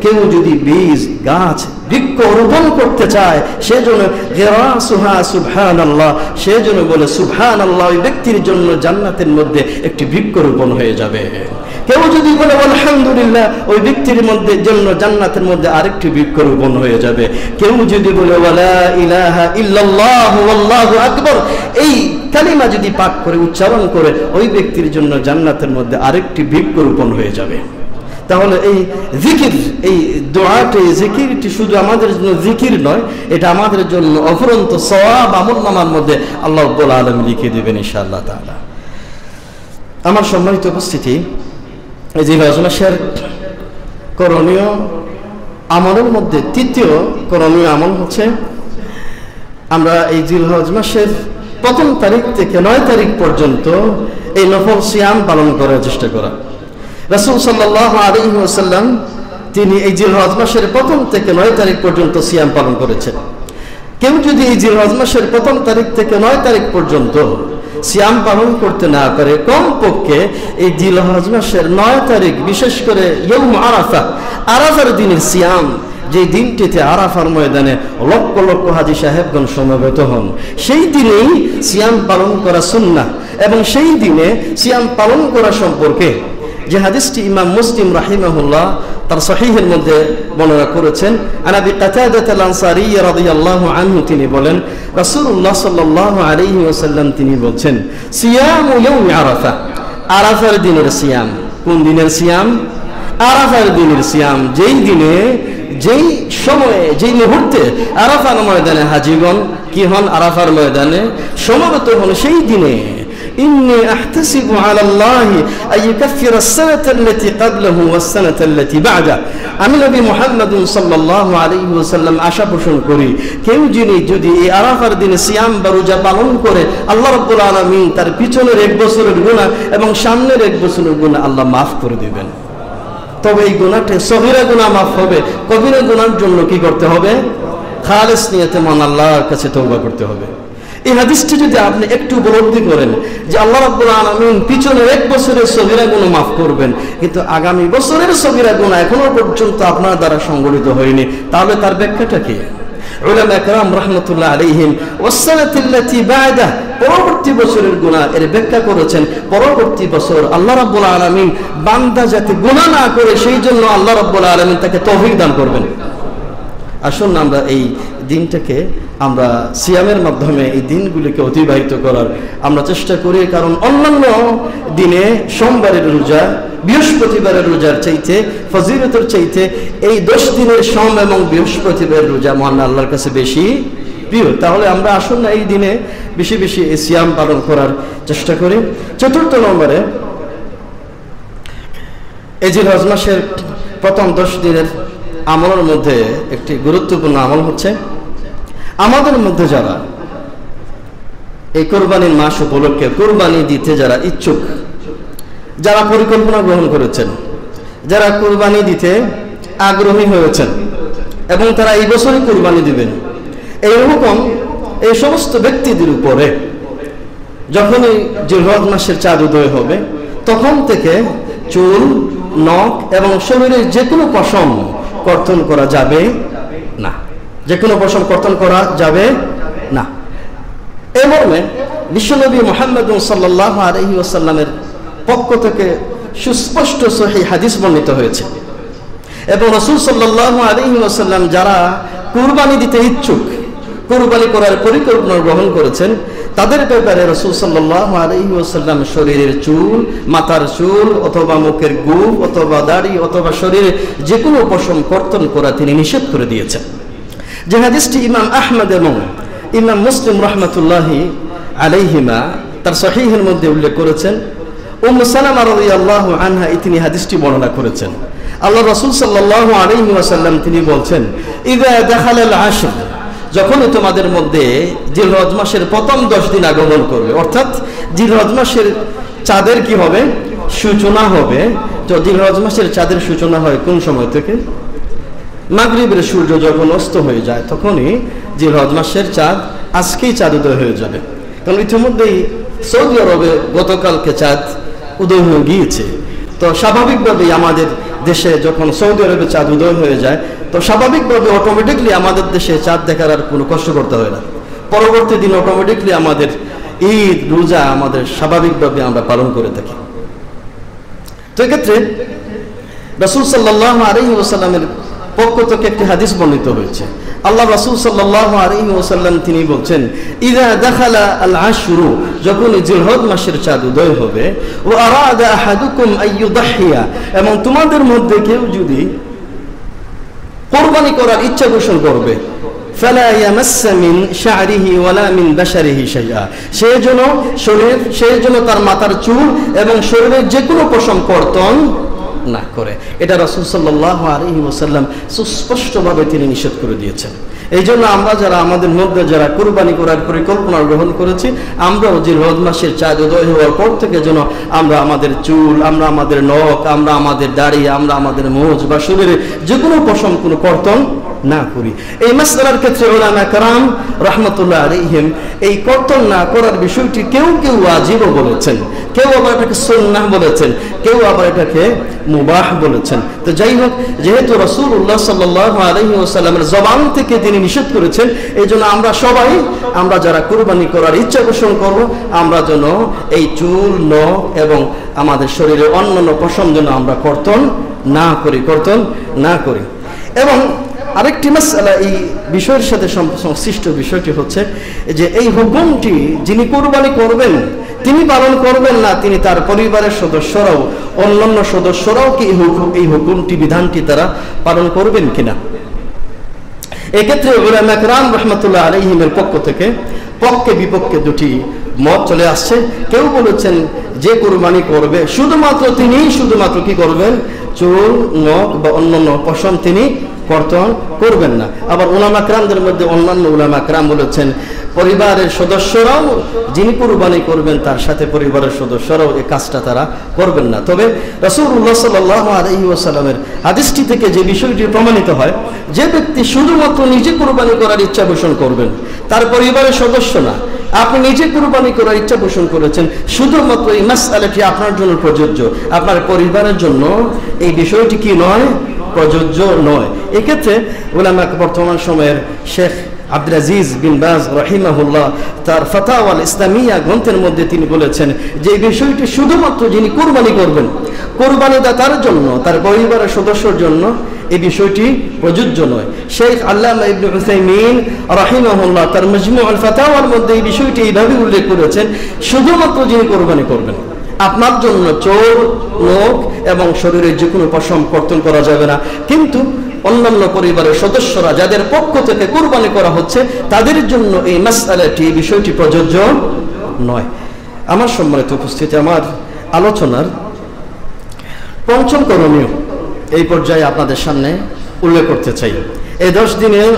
কেউ যদি বীজ গাছ বৃক্ষ রোপণ করতে চায় সেজন্য গিরাসুহা সুবহানাল্লাহ, সেজন্য বলে সুবহানাল্লাহ, ওই ব্যক্তির জন্য জান্নাতের মধ্যে একটি বৃক্ষ রোপণ হয়ে যাবে। কেউ যদি বলে আলহামদুলিল্লাহ, ওই ব্যক্তির মধ্যে জন্য জান্নাতের মধ্যে আরেকটি বৃক্ষ রোপণ হয়ে যাবে। কেউ যদি বলে ওয়ালা ইলাহা ইল্লাল্লাহ ওয়াল্লাহু আকবার, এই কালিমা যদি পাঠ করে উচ্চারণ করে ওই ব্যক্তির জন্য জান্নাতের মধ্যে আরেকটি বৃক্ষ রোপণ হয়ে যাবে। তাহলে এই জিকির, এই দোয়াটি, জিকিরটি শুধু আমাদের জন্য জিকির নয়, এটা আমাদের জন্য অফুরন্ত সওয়াব আমলনামার মধ্যে আল্লাহ রাব্বুল আলামিন লিখে দিবেন ইনশাআল্লাহ তাআলা। আমার সম্মানিত উপস্থিতি, এই জিলহজ মাসের করণীয় আমলের মধ্যে তৃতীয় করণীয় আমল হচ্ছে আমরা এই জিলহজ মাসের 1 তারিখ থেকে 9 তারিখ পর্যন্ত এই নফল সিয়াম পালন করার চেষ্টা করা। রাসূল সাল্লাল্লাহু আলাইহি ওয়াসাল্লাম তিনি এই জিলহজ মাসের 1 থেকে 9 তারিখ পর্যন্ত সিয়াম পালন করেছেন। কেউ যদি এই জিলহজ মাসের 1 তারিখ থেকে 9 তারিখ পর্যন্ত সিয়াম পালন করতে না পারে, কমপক্ষে এই জিলহজ মাসের 9 তারিখ, বিশেষ করে ইয়ৌম আরাফা, আরাফার দিনের সিয়াম, যে দিনটিতে আরাফার ময়দানে লক্ষ লক্ষ হাজী সাহেবগণ সমবেত হন, সেই দিনেই সিয়াম পালন করা সুন্নাহ। এবং সেই দিনে সিয়াম পালন করা সম্পর্কে যে হাদিসটি ইমাম মুসলিম রাহিমাহুল্লাহ তার সহিহের মধ্যে বর্ণনা করেছেন, আবি কাতাদা আল আনসারী রাদিয়াল্লাহু আনহু তিনি বলেন, রাসূলুল্লাহ সাল্লাল্লাহু আলাইহি ওয়াসাল্লাম তিনি বলছেন, সিয়ামু ইয়াউমি আরাফা, আরাফার দিনের সিয়াম। কোন দিনের সিয়াম? আরাফার দিনের সিয়াম। যেই দিনে, যেই সময়ে, যেই মুহূর্তে আরাফার ময়দানে হাজীগণ কি হন, আরাফার ময়দানে সমবেত হন, সেই দিনে ইন্নী আহতাসিবু আলাল্লাহি আইয়ুকাফিরা আস-সানাতাল্লাতী ক্বাবলাহু ওয়াস-সানাতাল্লাতী বা'দাহু, আমি নবী মুহাম্মদ সাল্লাল্লাহু আলাইহি ওয়াসাল্লাম আশা পোষণ করি, কেউ যদি এই আরাফার দিনে সিয়াম বা রোজা পালন করে, আল্লাহ রাব্বুল আলামিন তার পিছনের 1 বছরের গুনাহ এবং সামনের 1 বছরের গুনাহ আল্লাহ মাফ করে দিবেন। তবে এই গুনাহটা সগীরা গুনাহ মাফ হবে, কবিরা গুনাহর জন্য কি করতে হবে? খালেস নিয়তে মন আল্লাহর কাছে তওবা করতে হবে। এই হাদিসটি যদি আপনি একটু উপলব্ধি করেন যে আল্লাহ রাব্বুল আলামিন পিছনের 1 বছরের সগীরা গুনাহ মাফ করবেন, কিন্তু আগামী বছরের সগীরা গুনাহ এখনো পর্যন্ত আপনার দ্বারা সংগঠিত হয়নি, তাহলে তার ব্যাখ্যাটা কি? উলামা একরাম রাহমাতুল্লাহ আলাইহিম ওয়াস-সানাতাল্লাতী বা'দাহু, পরবর্তী বছরের গুনাহ এর ব্যাখ্যা করেছেন, পরবর্তী বছর আল্লাহ রাব্বুল আলামিন বান্দা যাতে গুনাহ না করে সেই জন্য আল্লাহ রাব্বুল আলামিন তাকে তৌফিক দান করবেন। আসুন আমরা এই দিনটাকে আমরা সিয়ামের মাধ্যমে এই দিনগুলিকে অতিবাহিত করার আমরা চেষ্টা করি, কারণ অন্যান্য দিনে সোমবারের রোজা, বৃহস্পতিবারের রোজার চাইতে, ফজিলতের চাইতে এই 10 দিনের সোম এবং বৃহস্পতিবারের রোজা মহান আল্লাহর কাছে বেশি প্রিয়। তাহলে আমরা আসুন না এই দিনে বেশি বেশি এই সিয়াম পালন করার চেষ্টা করি। 4 নম্বরে এই জিলহজ মাসের প্রথম 10 দিনের আমলের মধ্যে একটি গুরুত্বপূর্ণ আমল হচ্ছে, আমাদের মধ্যে যারা এই কোরবানির মাস উপলক্ষে কোরবানি দিতে যারা ইচ্ছুক, যারা পরিকল্পনা গ্রহণ করেছেন, যারা কোরবানি দিতে আগ্রহী হয়েছেন এবং তারা এই বছরই কোরবানি দিবেন, এইরকম এই সমস্ত ব্যক্তিদের উপরে যখনই জিলহজ মাসের চাঁদ উদয় হবে তখন থেকে চুল, নখ এবং শরীরের যে কোনো পশম কর্তন করা যাবে না, যে কোনো পশম কর্তন করা যাবে না। এই মর্মে বিশ্বনবী মুহাম্মদ সাল্লাল্লাহু আলাইহি ওয়াসাল্লামের পক্ষ থেকে সুস্পষ্ট সহিহ হাদিস বর্ণিত হয়েছে এবং রাসূল সাল্লাল্লাহু আলাইহি ওয়াসাল্লাম যারা কুরবানি দিতে ইচ্ছুক, কুরবানি করার পরিকল্পনা গ্রহণ করেছেন, তাদের ব্যাপারে রাসূল সাল্লাল্লাহু আলাইহি ওয়াসাল্লাম শরীরের চুল, মাথার চুল অথবা মুখের গোঁফ অথবা দাড়ি অথবা শরীরে যে কোনো পশম কর্তন করা তিনি নিষেধ করে দিয়েছেন। যে হাদিসটি ইমাম আহমদ এবং ইমাম মুসলিম রাহমাতুল্লাহি আলাইহিমা তার সহিহের মধ্যে উল্লেখ করেছেন, উম্মু সালামা রাদিয়াল্লাহু আনহা তিনি হাদিসটি বর্ণনা করেছেন। আল্লাহ রাসূল সাল্লাল্লাহু আলাইহি ওয়াসাল্লাম তিনি বলছেন, ইযা দাখালাল আশর, যখনই তোমাদের মধ্যে জিলহজ মাসের প্রথম 10 দিন আগমন করবে, অর্থাৎ জিলহজ মাসের চাঁদের কি হবে? সূচনা হবে। তো জিলহজ মাসের চাঁদের সূচনা হয় কোন সময় থেকে? মাগরিবের সূর্য যখন অস্ত হয়ে যায় তখনই জিলহজ মাসের চাঁদ, আজকেই চাঁদ উদয় হয়ে যাবে। কারণ ইতিমধ্যেই সৌদি আরবে গতকালকে চাঁদ উদয় হয়ে গিয়েছে। তো স্বাভাবিকভাবেই আমাদের দেশে যখন সৌদি আরবে চাঁদ উদয় হয়ে যায়, তো স্বাভাবিকভাবে অটোমেটিকলি আমাদের দেশে চাঁদ দেখার আর কোনো কষ্ট করতে হয় না। পরবর্তী দিন অটোমেটিকলি আমাদের ঈদ রোজা আমাদের স্বাভাবিকভাবে আমরা পালন করে থাকি। তো এক্ষেত্রে রাসূল সাল্লাল্লাহু আলাইহি ওয়াসাল্লামের পক্ষ থেকে একটি হাদিস বর্ণিত হয়েছে। আল্লাহ রাসূল সাল্লাল্লাহু আলাইহি ওয়াসাল্লাম তিনি বলছেন, ইযা দাখালা আল আশরু, যখন জিলহজ মাসের চাঁদ উদয় হবে, ওয়া আরাদা আহাদুকুম আইয়ুদাহিয়া, এবং তোমাদের মধ্যে কেউ যদি কুরবানি করার ইচ্ছা পোষণ করবে, ফালা ইয়ামাসসা মিন শা'রিহি ওয়ালা মিন বাশারিহি শাইআ, সে যেন তার মাথার চুল এবং শরীরের যে কোনো পশম কর্তন না করে। এটা রাসূল সাল্লাল্লাহু আলাইহি ওয়াসাল্লাম সুস্পষ্টভাবে তিনি নিষেধ করে দিয়েছেন। এই জন্য আমরা যারা আমাদের মধ্যে যারা কুরবানি করার পরিকল্পনা গ্রহণ করেছি, আমরাও জিলহজ মাসের চাঁদ উদয় হওয়ার পর থেকে যেন আমরা আমাদের চুল, আমরা আমাদের নখ, আমরা আমাদের দাড়ি, আমরা আমাদের মোজ বা শরীরে যে কোনো পশম কোনো কর্তন না করি। এই মাসআলার ক্ষেত্রে উলামা کرام রাহমাতুল্লাহ আলাইহিম এই কর্তন না করার বিষয়টি কেউ কেউ ওয়াজিব বলেছেন, কেউ আবার এটাকে সুন্নাহ বলেছেন, কেউ আবার এটাকে মুবাহ বলেছেন। তো যাই হোক, যেহেতু রাসূলুল্লাহ সাল্লাল্লাহু আলাইহি ওয়াসাল্লামের জবান থেকে তিনি নিষেধ করেছেন, এই জন্য আমরা সবাই, আমরা যারা কুরবানি করার ইচ্ছা পোষণ করব, আমরা যেন এই চুল, নখ এবং আমাদের শরীরের অন্যান্য পশম যেন আমরা কর্তন না করি। এবং আরেকটি মাসআলা এই বিষয়ের সাথে সংশ্লিষ্ট বিষয়টি হচ্ছে যে এই হুকুমটি যিনি কুরবানি করবেন তিনি পালন করবেন না, তিনি তার পরিবারের সদস্যরাও, অন্যান্য সদস্যরাও কি এই হুকুমটি, বিধানটি তারা পালন করবেন কিনা। এক্ষেত্রে উলামা کرام রাহমাতুল্লাহ আলাইহিমের পক্ষ থেকে পক্ষে বিপক্ষে দুটি মত চলে আসছে। কেউ বলেছেন যে কুরবানি করবে শুধুমাত্র কি করবেন, চুল, নখ বা অন্যান্য পশম তিনি কর্তন করবেন না। আবার উলামা کرامদের মধ্যে অন্যান্য উলামা کرام বলেছেন পরিবারের সদস্যরাও যিনি কুরবানি করবেন তার সাথে পরিবারের সদস্যরাও এই কাজটা তারা করবেন না। তবে রাসূলুল্লাহ সাল্লাল্লাহু আলাইহি ওয়াসাল্লামের হাদিসটি থেকে যে বিষয়টি প্রমাণিত হয়, যে ব্যক্তি শুধুমাত্র নিজে কুরবানি করার ইচ্ছা পোষণ করবেন, তার পরিবারের সদস্য না, আপনি নিজে কুরবানি করার ইচ্ছা পোষণ করেছেন, শুধুমাত্র এই মাসআলাটি আপনার জন্য প্রযোজ্য, আপনার পরিবারের জন্য এই বিষয়টি কি নয়, প্রযোজ্য নয়। এক্ষেত্রে উলামা বর্তমান সময়ের শেখ আব্দুল আজিজ বিন বাজ রাহিমাহুল্লাহ তার ফাতাওয়া আল ইসলামিয়া গ্রন্থের মধ্যে তিনি বলেছেন যে এই বিষয়টি শুধুমাত্র যিনি কুরবানি করবেন, কুরবানিদাতার জন্য, তার পরিবারের সদস্যর জন্য এই বিষয়টি প্রযোজ্য নয়। শেখ আল্লামা ইবনে উসাইমিন রাহিমাহুল্লাহ তার মাজমুউল ফাতাওয়ার মধ্যে এই বিষয়টি এইভাবে উল্লেখ করেছেন, শুধুমাত্র যিনি কুরবানি করবেন, আপনার জন্য চোখ, নখ এবং শরীরের যে কোনো পশম কর্তন করা যাবে না, কিন্তু অন্যান্য পরিবারের সদস্যরা যাদের পক্ষ থেকে কুরবানি করা হচ্ছে তাদের জন্য এই মাসআলাটি, বিষয়টি প্রযোজ্য নয়। আমার সম্মানিত উপস্থিতি, আমার আলোচনার পঞ্চম করণীয় এই পর্যায়ে আপনাদের সামনে উল্লেখ করতে চাই। এই 10 দিনের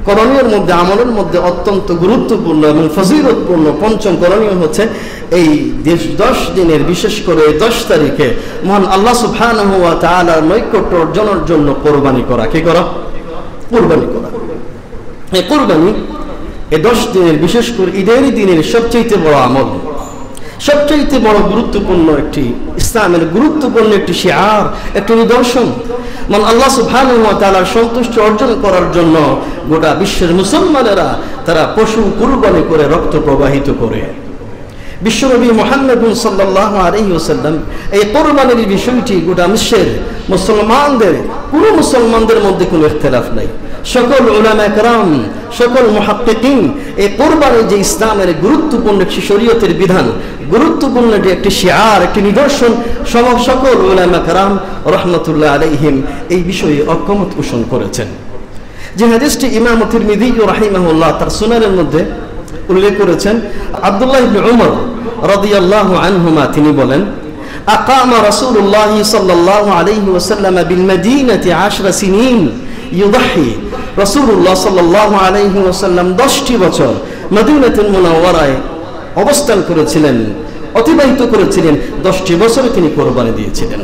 করণীয়ের মধ্যে, আমলের মধ্যে অত্যন্ত গুরুত্বপূর্ণ এবং ফজিলতপূর্ণ পঞ্চম করণীয় হচ্ছে এই 10 দিনের, বিশেষ করে 10 তারিখে মহান আল্লাহ সুবহানাহু ওয়া তাআলার নৈকট্য অর্জনের জন্য কোরবানি করা। কি করা? কোরবানি করা। এই কোরবানি এই 10 দিনের, বিশেষ করে ঈদের দিনের সবচেয়ে বড় আমল, সবচেয়ে বড় গুরুত্বপূর্ণ একটি, ইসলামের গুরুত্বপূর্ণ একটি শিআর, একটি নিদর্শন। মানে আল্লাহ সুবহানাহু ওয়া তাআলার সন্তুষ্টি অর্জন করার জন্য গোটা বিশ্বের মুসলমানেরা তারা পশু কুরবানি করে রক্ত প্রবাহিত করে। বিশ্বনবী মুহাম্মদ সাল্লাল্লাহু আলাইহি ওয়াসাল্লাম এই কোরবানির বিষয়টি গোটা বিশ্বের মুসলমানদের মধ্যে কোনো ইখতিলাফ নাই। সকল উলামা کرام, সকল মুহাক্কিকিন এই কোরবানি যে ইসলামের গুরুত্বপূর্ণ একটি শরীয়তের বিধান, গুরুত্বপূর্ণ একটি শিআর, একটি নিদর্শন, সকল উলামা کرام রাহমাতুল্লাহ আলাইহিম এই বিষয়ে ঐকমত্য পোষণ করেছেন। যে হাদিসটি ইমাম তিরমিজি রাহিমাহুল্লাহ তার সুনানের মধ্যে উল্লেখ করেছেন, আব্দুল্লাহ ইবনে উমর রাদিয়াল্লাহু আনহুমা তিনি বলেন, আকামা রাসূলুল্লাহ সাল্লাল্লাহু আলাইহি ওয়াসাল্লাম বিল মদিনাতি 10 সিনিন ইউদাহি। রাসূলুল্লাহ সাল্লাল্লাহু আলাইহি ওয়াসাল্লাম 10টি বছর মদিনাতুল মুনাওয়ারায় অবস্থান করেছিলেন, অতিবাহিত করেছিলেন। 10টি বছরে তিনি কোরবানি দিয়েছিলেন।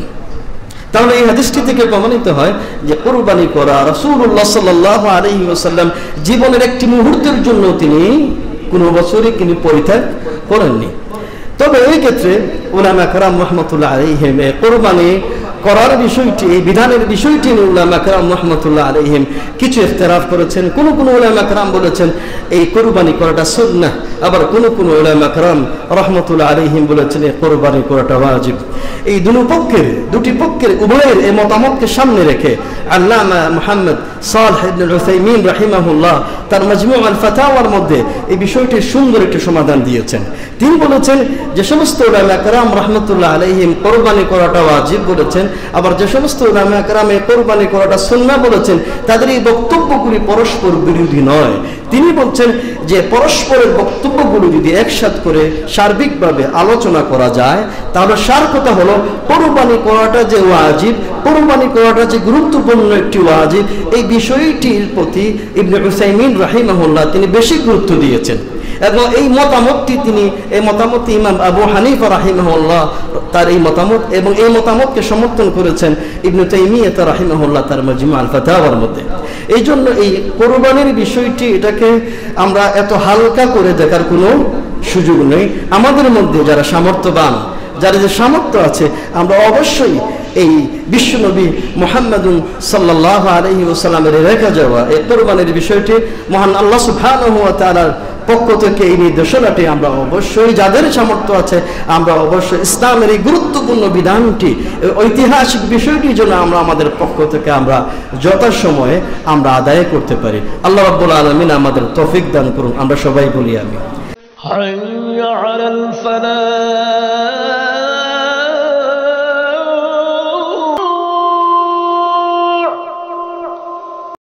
তাহলে এই হাদিসটি থেকে প্রমাণিত হয় যে কোরবানি করা রাসূলুল্লাহ সাল্লাল্লাহু আলাইহি ওয়াসাল্লাম জীবনের একটি মুহূর্তের জন্য তিনি কোনো বছরই তিনি পরিত্যাগ করেননি। তবে এই ক্ষেত্রে উলামা کرام রাহমাতুল্লাহ আলাইহিম কোরবানি করার বিষয়টি, এই বিধানের বিষয়টি নিয়ে উলামা কেরাম রাহমাতুল্লাহ আলাইহিম কিছু ইখতিলাফ করেছেন। কোন কোন উলামা কেরাম বলেছেন এই কুরবানি করাটা সুন্নাহ, আবার কোন কোন উলামা কেরাম রাহমাতুল্লাহ আলাইহিম বলেছেন এই কুরবানি করাটা ওয়াজিব। এই দুটি পক্ষের উভয়ের এই মতামতকে সামনে রেখে আল্লামা মুহাম্মদ সালেহ ইবনে উসাইমিন রাহিমাহুল্লাহ তার মাজমু আল ফাতাওয়ার মধ্যে এই বিষয়টির সুন্দর একটি সমাধান দিয়েছেন। তিনি বলেছেন যে সমস্ত উলামা কেরাম রাহমাতুল্লাহ আলাইহিম কুরবানি করাটা ওয়াজিব বলেছেন, আবার যে সমস্ত উলামা কেরাম এই কুরবানি করাটা সুন্নাহ বলেছেন, তাদের এই বক্তব্যগুলি পরস্পর বিরোধী নয়। তিনি বলছেন যে পরস্পরের বক্তব্যগুলো যদি একসাথে করে সার্বিকভাবে আলোচনা করা যায়, তাহলে সার কথা হলো কুরবানি করাটা যে ওয়াজিব, কুরবানি করাটা যে গুরুত্বপূর্ণ একটি ওয়াজিব, এই বিষয়টির প্রতি ইবনে উসাইমিন রাহিমাহুল্লাহ তিনি বেশি গুরুত্ব দিয়েছেন। এবং এই মতামতটি ইমাম আবু হানিফা রাহিমাহুল্লাহ তার এই মতামত, এবং এই মতামতকে সমর্থন করেছেন ইবনে তাইমিয়াহ রাহিমাহুল্লাহ তার মাজমু আল ফাতাওয়ার মধ্যে। এই জন্য এই কুরবানির বিষয়টি, এটাকে আমরা এত হালকা করে দেখার কোনো সুযোগ নেই। আমাদের মধ্যে যারা সামর্থ্যবান, যার যে সামর্থ্য আছে, আমরা অবশ্যই এই বিশ্বনবী মুহাম্মাদুন সাল্লাল্লাহু আলাইহি ওয়াসাল্লামের রেখে যাওয়া এই কুরবানির বিষয়টি মহান আল্লাহ সুবহানাহু ওয়া তাআলার পক্ষ থেকে এই নির্দেশনাটি আমরা অবশ্যই, যাদের সামর্থ্য আছে, আমরা অবশ্যই ইসলামের এই গুরুত্বপূর্ণ বিধানটি, ঐতিহাসিক বিষয়টি যেন আমরা আমাদের পক্ষ থেকে আমরা যথাসময়ে আমরা আদায় করতে পারি। আল্লাহ রাব্বুল আলামিন আমাদের তৌফিক দান করুন। আমরা সবাই বলি আমিন।